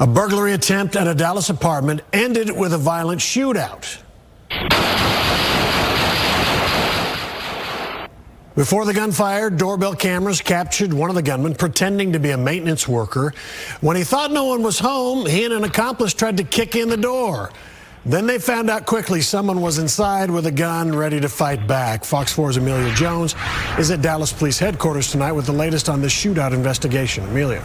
A burglary attempt at a Dallas apartment ended with a violent shootout. Before the gunfire, doorbell cameras captured one of the gunmen pretending to be a maintenance worker. When he thought no one was home, he and an accomplice tried to kick in the door. Then they found out quickly someone was inside with a gun ready to fight back. Fox 4's Amelia Jones is at Dallas Police Headquarters tonight with the latest on this shootout investigation. Amelia.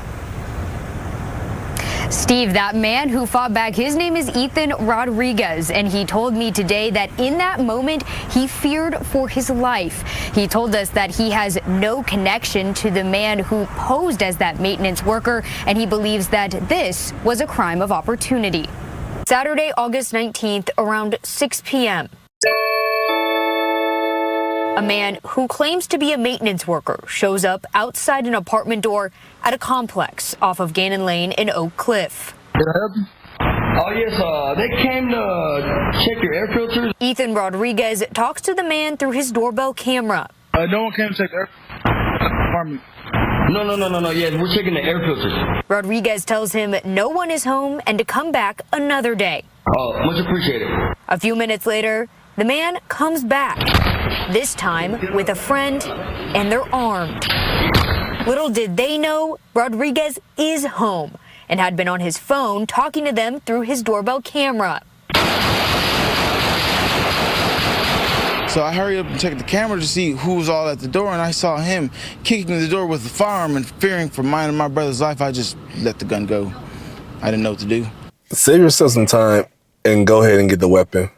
Steve, that man who fought back, his name is Ethan Rodriguez, and he told me today that in that moment he feared for his life. He told us that he has no connection to the man who posed as that maintenance worker, and he believes that this was a crime of opportunity. Saturday, August 19th, around 6 p.m. A man who claims to be a maintenance worker shows up outside an apartment door at a complex off of Gannon Lane in Oak Cliff. Oh, yes, they came to check your air filters. Ethan Rodriguez talks to the man through his doorbell camera. No one came to check the air apartment. No. Yeah, we're checking the air filters. Rodriguez tells him no one is home and to come back another day. Oh, much appreciated. A few minutes later, the man comes back, this time with a friend, and they're armed. Little did they know, Rodriguez is home and had been on his phone talking to them through his doorbell camera. So I hurried up and checked the camera to see who was all at the door, and I saw him kicking the door with the firearm, and fearing for mine and my brother's life, I just let the gun go. I didn't know what to do. Save yourself some time and go ahead and get the weapon.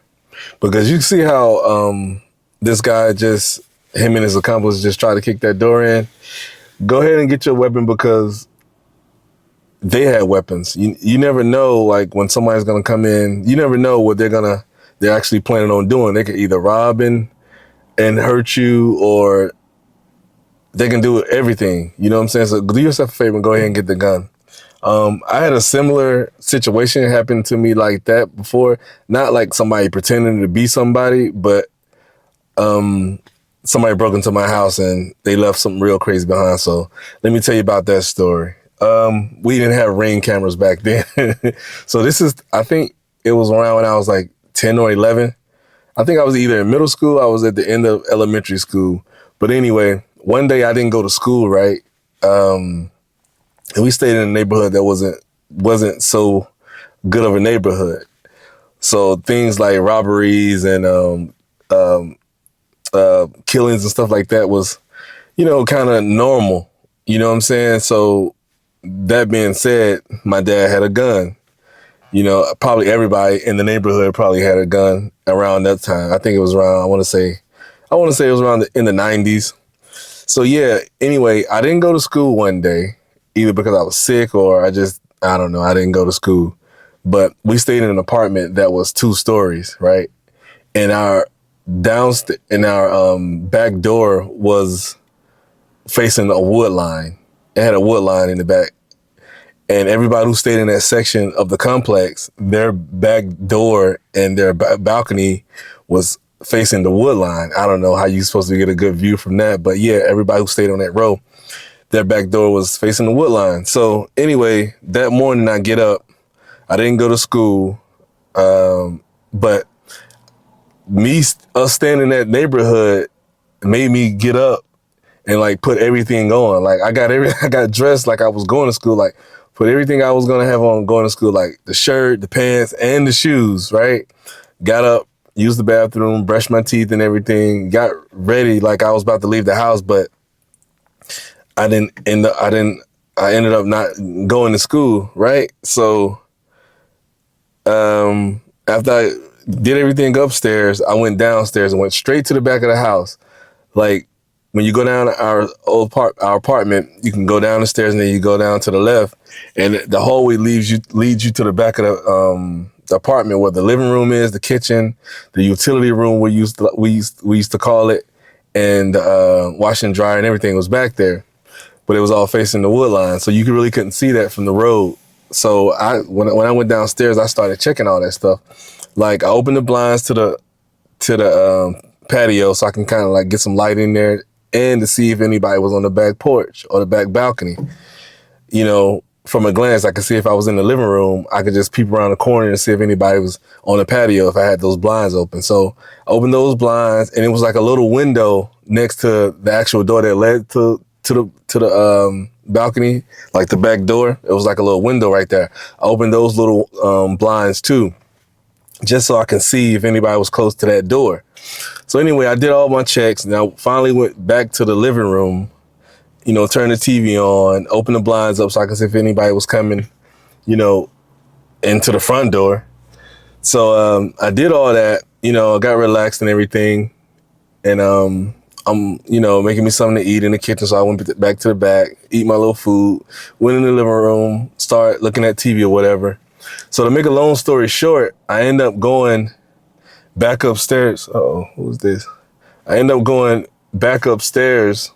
Because you see how this guy him and his accomplice just tried to kick that door in. Go ahead and get your weapon because they had weapons. You never know, like when somebody's gonna come in, you never know what they're actually planning on doing. They could either rob and hurt you, or they can do everything. You know what I'm saying? So do yourself a favor and go ahead and get the gun. I had a similar situation happen to me like that before. Not like somebody pretending to be somebody, but somebody broke into my house and they left something real crazy behind. So let me tell you about that story. We didn't have Ring cameras back then. So I think it was around when I was like 10 or 11. I think I was either in middle school, I was at the end of elementary school. But anyway, one day I didn't go to school, right? And we stayed in a neighborhood that wasn't so good of a neighborhood. So things like robberies and killings and stuff like that was, kind of normal. You know what I'm saying? So that being said, my dad had a gun. Probably everybody in the neighborhood probably had a gun around that time. I think it was around, I want to say it was around in the 90s. So yeah, anyway, I didn't go to school one day, either because I was sick or I don't know, I didn't go to school. But we stayed in an apartment that was 2 stories, right? And our back door was facing a wood line. It had a wood line in the back. And everybody who stayed in that section of the complex, their back door and their balcony was facing the wood line. I don't know how you're supposed to get a good view from that, but yeah, everybody who stayed on that row, their back door was facing the wood line. So anyway, that morning I get up. I didn't go to school, but us staying in that neighborhood made me get up and like put everything on. Like I got dressed like I was going to school, like put everything I was gonna have on going to school, like the shirt, the pants, and the shoes, right? Got up, used the bathroom, brushed my teeth and everything, got ready like I was about to leave the house, but I ended up not going to school, right? So after I did everything upstairs, I went downstairs and went straight to the back of the house. Like when you go down our apartment, you can go down the stairs and then you go down to the left, and the hallway leads you to the back of the apartment where the living room is, the kitchen, the utility room we used to call it, and wash and dryer and everything was back there. But it was all facing the wood line, so you really couldn't see that from the road. So when I went downstairs, I started checking all that stuff. Like I opened the blinds to the patio so I can kind of like get some light in there and to see if anybody was on the back porch or the back balcony. from a glance, I could see if I was in the living room, I could just peep around the corner and see if anybody was on the patio if I had those blinds open. So I opened those blinds, and it was like a little window next to the actual door that led to the balcony, like the back door. It was like a little window right there. I opened those little blinds too, just so I can see if anybody was close to that door. So anyway, I did all my checks, and I finally went back to the living room, you know, turn the TV on, open the blinds up so I could see if anybody was coming, you know, into the front door. So I did all that, you know, got relaxed and everything. And I'm, you know, making me something to eat in the kitchen. So I went back to the back, eat my little food, went in the living room, start looking at TV or whatever. So to make a long story short, I end up going back upstairs. Uh-oh, who's this? I end up going back upstairs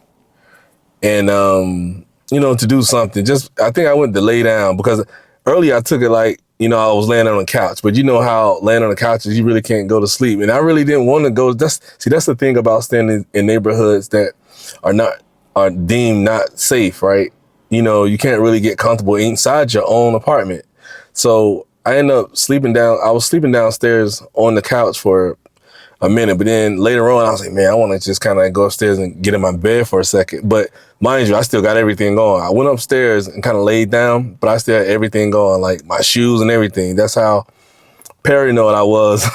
and, you know, to do something. I think I went to lay down because earlier I took it like, you know, I was laying on the couch, but you know how laying on the couch is, you really can't go to sleep. And I really didn't want to go. That's the thing about staying in neighborhoods that are deemed not safe, right? You know, you can't really get comfortable inside your own apartment. So I ended up sleeping down. I was sleeping downstairs on the couch for a minute, but then later on I was like, man, I want to just kind of go upstairs and get in my bed for a second. But mind you, I still got everything going. I went upstairs and kind of laid down, but I still had everything going, like my shoes and everything. That's how paranoid I was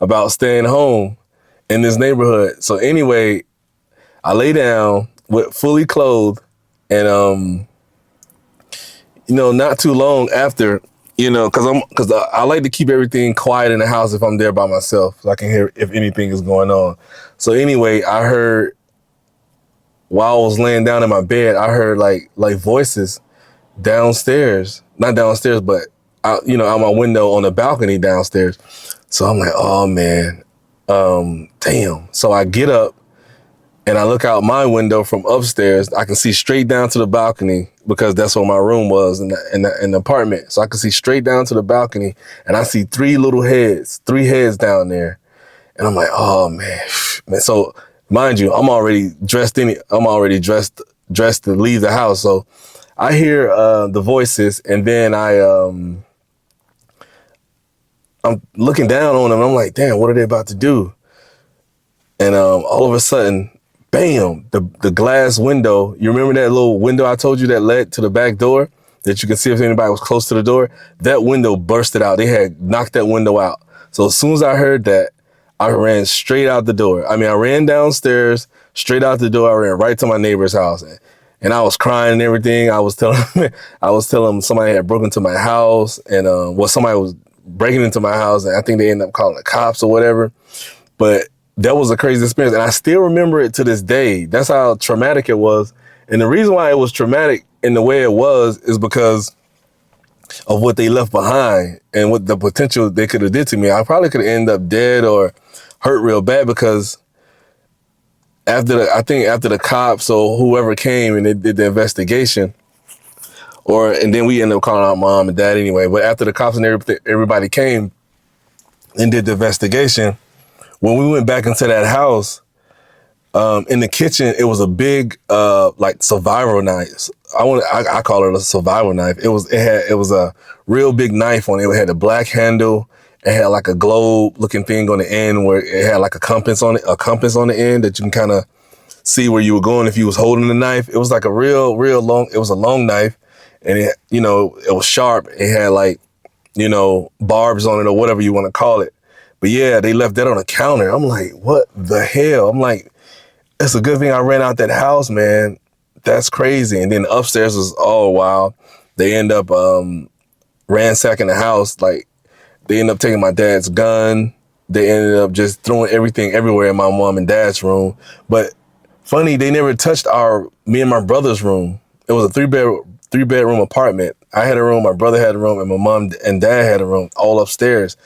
about staying home in this neighborhood. So anyway, I lay down with fully clothed, and you know, not too long after, you know, because I like to keep everything quiet in the house if I'm there by myself, so I can hear if anything is going on. So anyway, I heard, while I was laying down in my bed, I heard like voices downstairs, not downstairs, but out, you know, out my window on the balcony downstairs. So I'm like, oh man, damn. So I get up and I look out my window from upstairs. I can see straight down to the balcony because that's where my room was in the apartment. So I can see straight down to the balcony, and I see three heads down there. And I'm like, oh man. So mind you, I'm already dressed to leave the house. So I hear the voices, and then I'm looking down on them. I'm like, damn, what are they about to do? And all of a sudden, bam, the glass window. You remember that little window I told you that led to the back door that you could see if anybody was close to the door? That window bursted out. They had knocked that window out. So as soon as I heard that, I ran straight out the door. I mean, I ran downstairs, straight out the door. I ran right to my neighbor's house. And I was crying and everything. I was telling them somebody had broken into my house, and somebody was breaking into my house, and I think they ended up calling the cops or whatever. But that was a crazy experience, and I still remember it to this day. That's how traumatic it was. And the reason why it was traumatic in the way it was is because of what they left behind and what the potential they could have did to me. I probably could have ended up dead or hurt real bad, because after the cops or whoever came and they did the investigation, and then we ended up calling out mom and dad anyway. But after the cops and everybody came and did the investigation, when we went back into that house, in the kitchen, it was a big like survival knife. I call it a survival knife. It was a real big knife on it. It had a black handle. It had like a globe looking thing on the end where it had like a compass on the end that you can kind of see where you were going if you was holding the knife. It was like a real long. It was a long knife, and it was sharp. It had like, barbs on it or whatever you want to call it. But yeah, they left that on the counter. I'm like, what the hell? I'm like, it's a good thing I ran out that house, man. That's crazy. And then upstairs was all wild. They end up ransacking the house. Like, they ended up taking my dad's gun. They ended up just throwing everything everywhere in my mom and dad's room. But funny, they never touched me and my brother's room. It was a three-bedroom apartment. I had a room, my brother had a room, and my mom and dad had a room, all upstairs.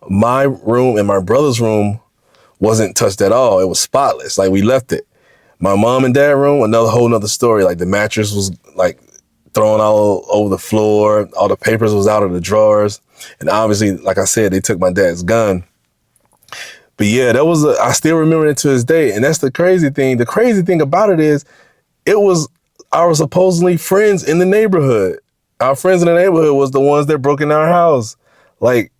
My room and my brother's room wasn't touched at all. It was spotless. Like, we left it. My mom and dad room, whole nother story. Like, the mattress was like thrown all over the floor. All the papers was out of the drawers. And obviously, like I said, they took my dad's gun. But yeah, I still remember it to this day. And that's the crazy thing. The crazy thing about it is, our supposedly friends in the neighborhood. our friends in the neighborhood was the ones that broke in our house. Like,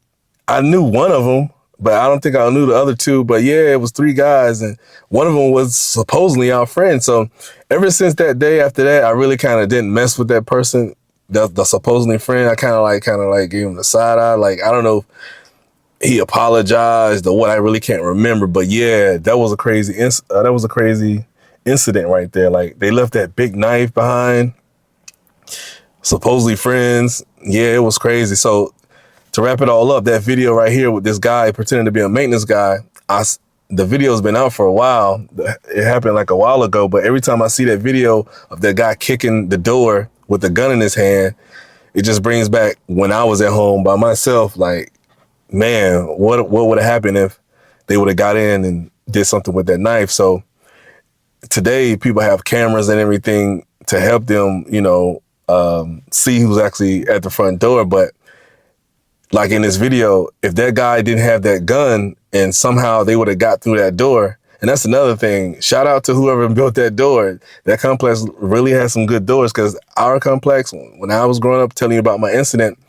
I knew one of them, but I don't think I knew the other two. But yeah, it was 3 guys, and one of them was supposedly our friend. So ever since that day after that, I really kind of didn't mess with that person, the supposedly friend. I kind of like gave him the side eye. Like, I don't know if he apologized or what. I really can't remember. But yeah, that was a crazy incident right there. Like, they left that big knife behind. Supposedly friends. Yeah, it was crazy. So to wrap it all up, that video right here with this guy pretending to be a maintenance guy, the video's been out for a while. It happened like a while ago, but every time I see that video of that guy kicking the door with the gun in his hand, it just brings back when I was at home by myself. Like, man, what would have happened if they would have got in and did something with that knife? So today people have cameras and everything to help them, see who's actually at the front door. But like in this video, if that guy didn't have that gun and somehow they would have got through that door, and that's another thing, shout out to whoever built that door. That complex really has some good doors, because our complex, when I was growing up, telling you about my incident,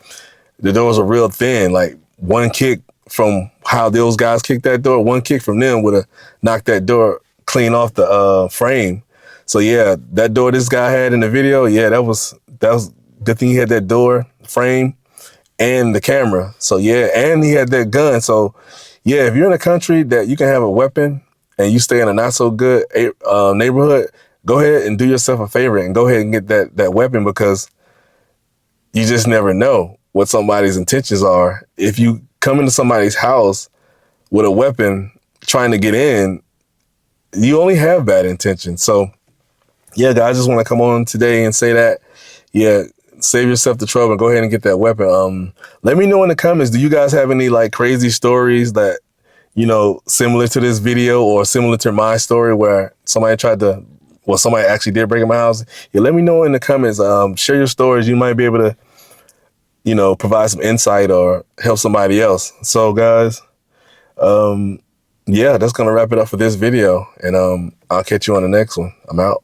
the doors were real thin. Like, one kick from how those guys kicked that door, one kick from them would have knocked that door clean off the frame. So yeah, that door this guy had in the video, yeah, that was good thing he had that door frame and the camera. So yeah, and he had that gun. So yeah, if you're in a country that you can have a weapon and you stay in a not so good neighborhood, go ahead and do yourself a favor and go ahead and get that weapon, because you just never know what somebody's intentions are. If you come into somebody's house with a weapon trying to get in, you only have bad intentions. So yeah, guys, I just want to come on today and say that, yeah, save yourself the trouble and go ahead and get that weapon. Let me know in the comments, do you guys have any like crazy stories that, similar to this video or similar to my story where somebody actually did break in my house? Yeah, let me know in the comments. Share your stories. You might be able to, provide some insight or help somebody else. So guys, yeah, that's going to wrap it up for this video. And I'll catch you on the next one. I'm out.